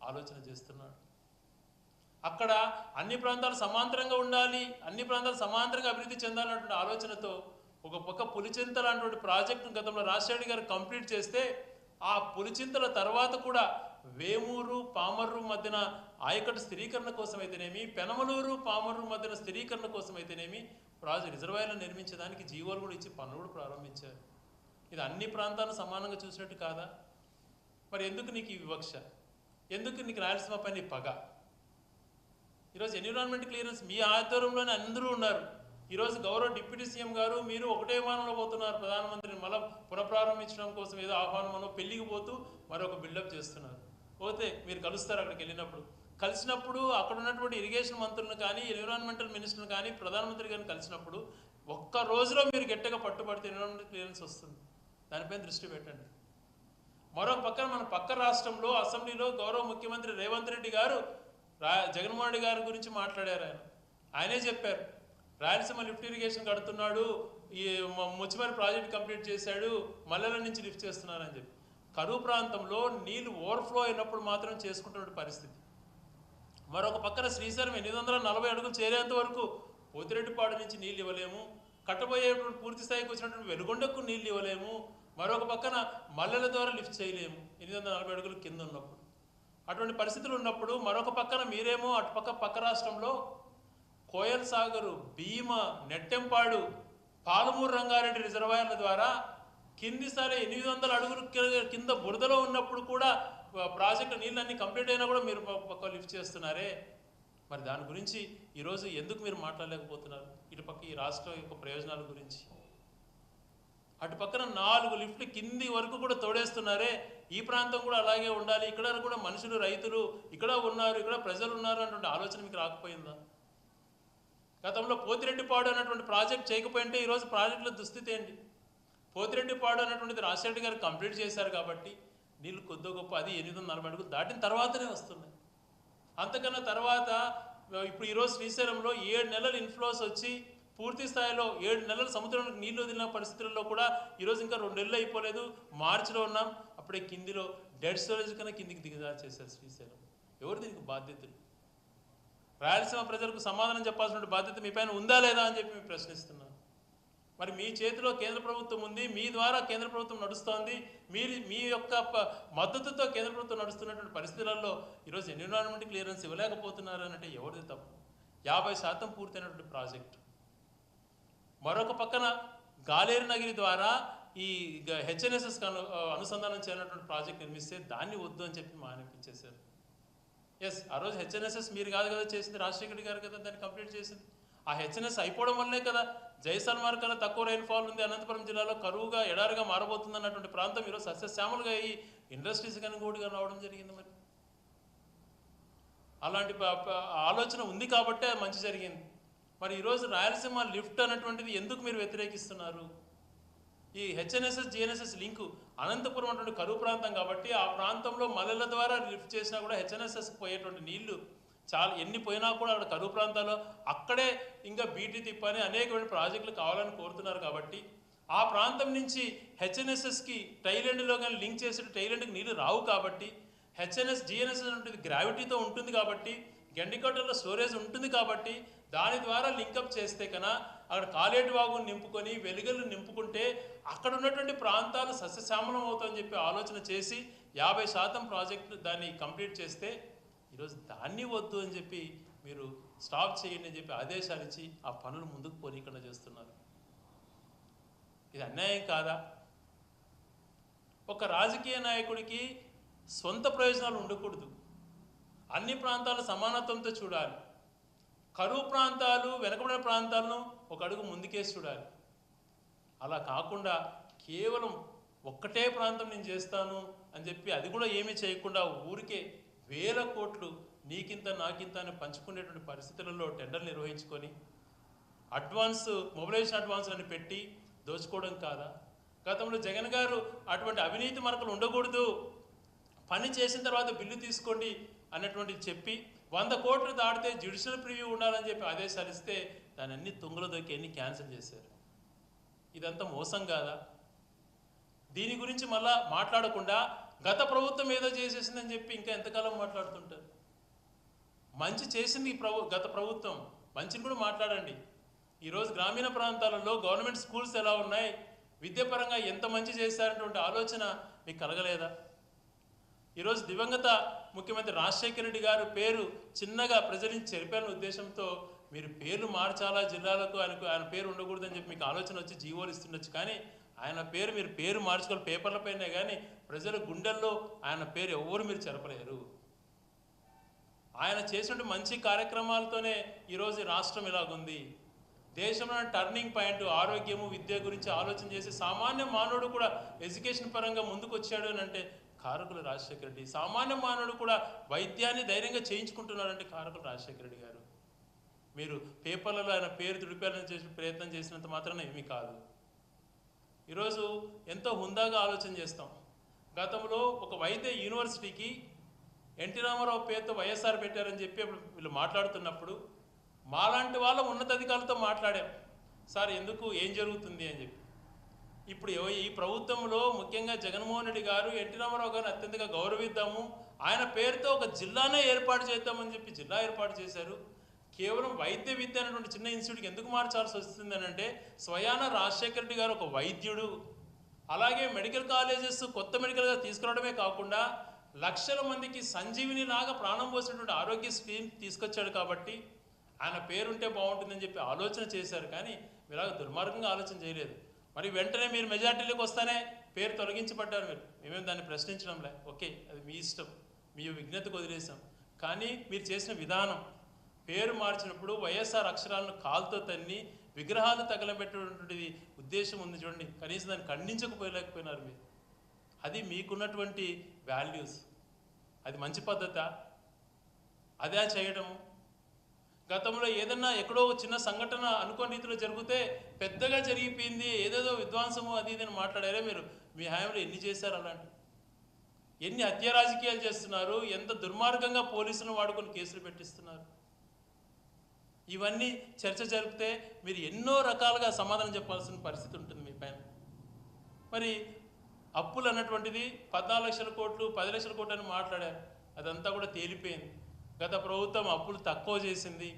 ఆలోచన చేస్తున్నాడు. అక్కడ అన్ని ప్రాంతాలు సమాంతరంగా ఉండాలి, అన్ని ప్రాంతాలు సమాంతరంగా అభివృద్ధి చెందాలన్నటువంటి ఆలోచనతో ఒక పక్క పులిచింత లాంటి ప్రాజెక్టును గతంలో రాజశేఖర్ గారు కంప్లీట్ చేస్తే, ఆ పులిచింతల తర్వాత కూడా వేమూరు పామర్రు మధ్యన ఆయకట్టు స్థిరీకరణ కోసం అయితేనేమి, పెనమలూరు పామర్రు మధ్యన స్థిరీకరణ కోసం అయితేనేమి రిజర్వాయర్లను నిర్మించడానికి జీవోలు కూడా ఇచ్చి పనులు కూడా ప్రారంభించారు. ఇది అన్ని ప్రాంతాలను సమానంగా చూసినట్టు కాదా? మరి ఎందుకు నీకు ఈ వివక్ష? ఎందుకు నీకు రాయలసీమ పైన ఈ పగ? ఈరోజు ఎన్విరాన్మెంట్ క్లియరెన్స్ మీ ఆధ్వర్యంలోనే అందరూ ఉన్నారు. ఈరోజు గౌరవ డిప్యూటీ సీఎం గారు మీరు ఒకటే విమానంలో పోతున్నారు, ప్రధానమంత్రిని మళ్ళీ పునఃప్రారంభించడం కోసం ఏదో ఆహ్వానమనో పెళ్లికి పోతూ మరొక బిల్డప్ చేస్తున్నారు. పోతే మీరు కలుస్తారు, అక్కడికి కలిసినప్పుడు అక్కడ ఉన్నటువంటి ఇరిగేషన్ మంత్రులను కానీ, ఎన్విరాన్మెంటల్ మినిస్టర్ని కానీ, ప్రధానమంత్రి గారిని కలిసినప్పుడు ఒక్క రోజులో మీరు గట్టిగా పట్టుబడితే ఎన్విరాన్మెంటల్ క్లియరెన్స్ వస్తుంది. దానిపైన దృష్టి పెట్టండి. మరొక పక్కన మన పక్క రాష్ట్రంలో అసెంబ్లీలో గౌరవ ముఖ్యమంత్రి రేవంత్ రెడ్డి గారు జగన్మోహన్ రెడ్డి గారి గురించి మాట్లాడారు. ఆయనే చెప్పారు, రాయలసీమ లిఫ్ట్ ఇరిగేషన్ కడుతున్నాడు, ఈ ముచ్చిమరి ప్రాజెక్ట్ కంప్లీట్ చేశాడు, మల్లెల నుంచి లిఫ్ట్ చేస్తున్నారని చెప్పి. కరువు ప్రాంతంలో నీళ్లు ఓవర్ఫ్లో అయినప్పుడు మాత్రం చేసుకుంటున్న పరిస్థితి. మరొక పక్కన శ్రీశైలం 840 అడుగులు చేరేంత వరకు పోతిరెడ్డిపాడు నుంచి నీళ్ళు ఇవ్వలేము, కట్టబోయేటువంటి పూర్తి స్థాయికి వచ్చినటువంటి వెలుగొండకు నీళ్ళు ఇవ్వలేము, మరొక పక్కన మల్లెల ద్వారా లిఫ్ట్ చేయలేము 840 అడుగులు కింద ఉన్నప్పుడు. అటువంటి పరిస్థితులు ఉన్నప్పుడు మరొక పక్కన మీరేమో పక్క రాష్ట్రంలో కోయల్ సాగరు, భీమా, నెట్టెంపాడు, పాలమూరు రంగారెడ్డి రిజర్వాయర్ల ద్వారా కింది సరే 800 అడుగులు కింద బురదలో ఉన్నప్పుడు కూడా ప్రాజెక్టు నీళ్ళన్నీ కంప్లీట్ అయినా కూడా మీరు పక్క లిఫ్ట్ చేస్తున్నారే. మరి దాని గురించి ఈరోజు ఎందుకు మీరు మాట్లాడలేకపోతున్నారు? ఇటుపక్క ఈ రాష్ట్రం యొక్క ప్రయోజనాల గురించి. అటు పక్కన 4 లిఫ్ట్లు కింది వరకు కూడా తోడేస్తున్నారే. ఈ ప్రాంతం కూడా అలాగే ఉండాలి, ఇక్కడ కూడా మనుషులు, రైతులు ఇక్కడ ఉన్నారు, ఇక్కడ ప్రజలు ఉన్నారు అన్నటువంటి ఆలోచన మీకు రాకపోయిందా? గతంలో పోతిరెడ్డిపాడు అన్నటువంటి ప్రాజెక్ట్ చేయకపోయింటే ఈరోజు ప్రాజెక్టుల దుస్థితి ఏంటి? పోతిరెడ్డిపాడు అన్నటువంటిది రాజశేఖర్ గారు కంప్లీట్ చేశారు కాబట్టి నీళ్ళు కొద్ది గొప్ప అది 840 అడుగులు దాటిన తర్వాతనే వస్తున్నాయి. అంతకన్నా తర్వాత ఇప్పుడు ఈరోజు శ్రీశైలంలో 7 నెలలు ఇన్ఫ్లోస్ వచ్చి పూర్తి స్థాయిలో 7 నెలలు సముద్రానికి నీళ్లు వదిలిన పరిస్థితుల్లో కూడా ఈరోజు ఇంకా 2 నెలలు అయిపోలేదు, మార్చిలో ఉన్నాం. అప్పుడే కిందిలో డెడ్ స్టోరేజ్ కన్నా కిందికి దిగజారు చేశారు శ్రీశైలం. ఎవరు దీనికి బాధ్యతలు? రాయలసీమ ప్రజలకు సమాధానం చెప్పాల్సిన బాధ్యత మీ పైన ఉందా లేదా అని చెప్పి మేము ప్రశ్నిస్తున్నాం. మరి మీ చేతిలో కేంద్ర ప్రభుత్వం ఉంది, మీ ద్వారా కేంద్ర ప్రభుత్వం నడుస్తోంది, మీ యొక్క మద్దతుతో కేంద్ర ప్రభుత్వం నడుస్తున్నటువంటి పరిస్థితులలో ఈరోజు ఎన్విరాన్మెంట్ క్లియరెన్స్ ఇవ్వలేకపోతున్నారు అంటే ఎవరిది తప్పు? 50% పూర్తయినటువంటి ప్రాజెక్టు. మరొక పక్కన గాలేరు నగిరి ద్వారా ఈ హెచ్ఎన్ఎస్ఎస్ అనుసంధానం చేయాలన్నటువంటి ప్రాజెక్ట్ నిర్మిస్తే దాన్ని వద్దు అని చెప్పి మానిపించేశారు. ఎస్, ఆ రోజు హెచ్ఎన్ఎస్ఎస్ మీరు కాదు కదా చేసింది, రాజశేఖర్ గారు కదా దాన్ని కంప్లీట్ చేసింది. ఆ హెచ్ఎన్ఎస్ అయిపోవడం వల్లే కదా జైసల్మార్ కన్నా తక్కువ రైన్ఫాల్ ఉంది, అనంతపురం జిల్లాలో కరువుగా ఎడారిగా మారబోతుంది అన్నటువంటి ప్రాంతం ఈరోజు సస్యశ్యామలుగా ఈ ఇండస్ట్రీస్ కానీ కూడా రావడం జరిగింది. మరి అలాంటి ఆలోచన ఉంది కాబట్టే మంచి జరిగింది. మరి ఈరోజు రాయలసీమ లిఫ్ట్ అన్నటువంటిది ఎందుకు మీరు వ్యతిరేకిస్తున్నారు? ఈ హెచ్ఎన్ఎస్ఎస్ జిఎన్ఎస్ఎస్ లింకు అనంతపురం అటువంటి కరువు ప్రాంతం కాబట్టి ఆ ప్రాంతంలో మల్లెల ద్వారా లిఫ్ట్ చేసినా కూడా హెచ్ఎన్ఎస్ఎస్ పోయేటువంటి నీళ్లు చాలా ఎన్ని పోయినా కూడా అక్కడ కరువు ప్రాంతాల్లో అక్కడే ఇంకా బీటీ తిప్పని అనేకమైన ప్రాజెక్టులు కావాలని కోరుతున్నారు. కాబట్టి ఆ ప్రాంతం నుంచి హెచ్ఎన్ఎస్ఎస్కి టైలెండ్లో కానీ లింక్ చేసే టైలెండ్కి నీళ్ళు రావు కాబట్టి హెచ్ఎన్ఎస్ జిఎన్ఎస్ఎస్ అనేది గ్రావిటీతో ఉంటుంది కాబట్టి గండికోటలో స్టోరేజ్ ఉంటుంది కాబట్టి దాని ద్వారా లింకప్ చేస్తే కన్నా అక్కడ కాలేటి వాగును నింపుకొని వెలుగలు నింపుకుంటే అక్కడ ఉన్నటువంటి ప్రాంతాలు సస్యశ్యామలం అవుతాయని చెప్పి ఆలోచన చేసి 50% ప్రాజెక్టు దాన్ని కంప్లీట్ చేస్తే ఈరోజు దాన్ని వద్దు అని చెప్పి మీరు స్టాప్ చేయండి అని చెప్పి ఆదేశాలు ఇచ్చి ఆ పనులు ముందుకు పోనీకుండా చేస్తున్నారు. ఇది అన్యాయం కాదా? ఒక రాజకీయ నాయకుడికి సొంత ప్రయోజనాలు ఉండకూడదు, అన్ని ప్రాంతాల సమానత్వంతో చూడాలి. కరువు ప్రాంతాలు, వెనకబడిన ప్రాంతాలను ఒక అడుగు ముందుకేసి చూడాలి. అలా కాకుండా కేవలం ఒక్కటే ప్రాంతం నేను చేస్తాను అని చెప్పి అది కూడా ఏమీ చేయకుండా ఊరికే వేల కోట్లు నీకింత నాకింత అని పంచుకునేటువంటి పరిస్థితులలో టెండర్లు నిర్వహించుకొని మొబిలైజేషన్ అడ్వాన్స్ అని పెట్టి దోచుకోవడం కాదా? గతంలో జగన్ గారు అటువంటి అవినీతి మరకలు ఉండకూడదు, పని చేసిన తర్వాత బిల్లు తీసుకోండి అన్నటువంటిది చెప్పి 100 కోట్లు దాటితే జ్యుడిషియల్ ప్రివ్యూ ఉండాలని చెప్పి ఆదేశాలు ఇస్తే దాన్ని అన్ని తుంగలో దొరికి అన్ని క్యాన్సిల్ చేశారు. ఇదంతా మోసం కాదా? దీని గురించి మళ్ళా మాట్లాడకుండా గత ప్రభుత్వం ఏదో చేసేసిందని చెప్పి ఇంకా ఎంతకాలం మాట్లాడుతుంటారు? మంచి చేసింది గత ప్రభుత్వం, మంచిని కూడా మాట్లాడండి. ఈరోజు గ్రామీణ ప్రాంతాలలో గవర్నమెంట్ స్కూల్స్ ఎలా ఉన్నాయి, విద్యాపరంగా ఎంత మంచి చేశారనేటువంటి ఆలోచన మీకు కలగలేదా? ఈరోజు దివంగత ముఖ్యమంత్రి రాజశేఖర రెడ్డి గారు పేరు చిన్నగా ప్రజలించి చెరిపాలనే ఉద్దేశంతో మీరు పేర్లు మార్చాలా, జిల్లాలకు ఆయన పేరు ఉండకూడదని చెప్పి మీకు ఆలోచన వచ్చి జీవోలు ఇస్తుండొచ్చు. కానీ ఆయన పేరు మీరు పేరు మార్చుకోవాలి పేపర్లపైనే, కానీ ప్రజల గుండెల్లో ఆయన పేరు ఎవరు మీరు చెరపలేరు. ఆయన చేసినటువంటి మంచి కార్యక్రమాలతోనే ఈరోజు రాష్ట్రం ఇలాగుంది. దేశంలో టర్నింగ్ పాయింట్ ఆరోగ్యము, విద్య గురించి ఆలోచన చేసి సామాన్య మానవుడు కూడా ఎడ్యుకేషన్ పరంగా ముందుకు వచ్చాడు అని అంటే కారకులు రాజశేఖర రెడ్డి. సామాన్య మానవుడు కూడా వైద్యాన్ని ధైర్యంగా చేయించుకుంటున్నారంటే కారకులు రాజశేఖర రెడ్డి గారు. మీరు పేపర్లలో ఆయన పేరు తుడిపేయాలని చేసి ప్రయత్నం చేసినంత మాత్రాన ఏమీ కాదు. ఈరోజు ఎంతో హుందాగా ఆలోచన చేస్తాం. గతంలో ఒక వైద్య యూనివర్సిటీకి ఎన్టీ రామారావు పేరుతో వైఎస్ఆర్ పెట్టారని చెప్పి వీళ్ళు మాట్లాడుతున్నప్పుడు మాలాంటి వాళ్ళ ఉన్నతాధికారులతో మాట్లాడాం, సార్ ఎందుకు, ఏం జరుగుతుంది అని చెప్పి. ఇప్పుడు ఈ ప్రభుత్వంలో ముఖ్యంగా జగన్మోహన్ రెడ్డి గారు ఎన్టీ రామారావు గారిని అత్యంతగా గౌరవిద్దాము, ఆయన పేరుతో ఒక జిల్లానే ఏర్పాటు చేద్దామని చెప్పి జిల్లా ఏర్పాటు చేశారు. కేవలం వైద్య విద్య అనేటువంటి చిన్న ఇన్స్టిట్యూట్కి ఎందుకు మార్చాల్సి వస్తుంది అని అంటే స్వయాన రాజశేఖర రెడ్డి గారు ఒక వైద్యుడు. అలాగే మెడికల్ కాలేజెస్ కొత్త మెడికల్గా తీసుకురావడమే కాకుండా లక్షల మందికి సంజీవిని లాగా ప్రాణం పోసినటువంటి ఆరోగ్య స్కీమ్ తీసుకొచ్చాడు. కాబట్టి ఆయన పేరుంటే బాగుంటుందని చెప్పి ఆలోచన చేశారు. కానీ మీలాగా దుర్మార్గంగా ఆలోచన చేయలేదు. మరి వెంటనే మీరు మెజార్టీలోకి వస్తానే పేరు తొలగించబడ్డారు. మేమేం దాన్ని ప్రశ్నించడంలే, ఓకే అది మీ ఇష్టం, మీ విజ్ఞతకు వదిలేసాం. కానీ మీరు చేసిన విధానం, పేరు మార్చినప్పుడు వైఎస్ఆర్ అక్షరాలను కాలుతో తన్ని విగ్రహాలు తగలబెట్టేటువంటిది ఉద్దేశం ఉంది చూడండి, కనీసం దాన్ని ఖండించకపోలేకపోయినారు మీరు. అది మీకున్నటువంటి వాల్యూస్, అది మంచి పద్ధత? అదే చేయడము. గతంలో ఏదన్నా ఎక్కడో చిన్న సంఘటన అనుకోని రీతిలో జరిగితే పెద్దగా జరిగిపోయింది, ఏదేదో విధ్వంసము అది ఇది అని మాట్లాడారే మీరు. మీ హయాంలో ఎన్ని చేశారు అలాంటి? ఎన్ని హత్య రాజకీయాలు చేస్తున్నారు, ఎంత దుర్మార్గంగా పోలీసులను వాడుకొని కేసులు పెట్టిస్తున్నారు. ఇవన్నీ చర్చ జరిపితే మీరు ఎన్నో రకాలుగా సమాధానం చెప్పాల్సిన పరిస్థితి ఉంటుంది మీ పైన. మరి అప్పులు అన్నటువంటిది 14 లక్షల కోట్లు 10 లక్షల కోట్లు అని మాట్లాడారు, అదంతా కూడా తేలిపోయింది. గత ప్రభుత్వం అప్పులు తక్కువ చేసింది.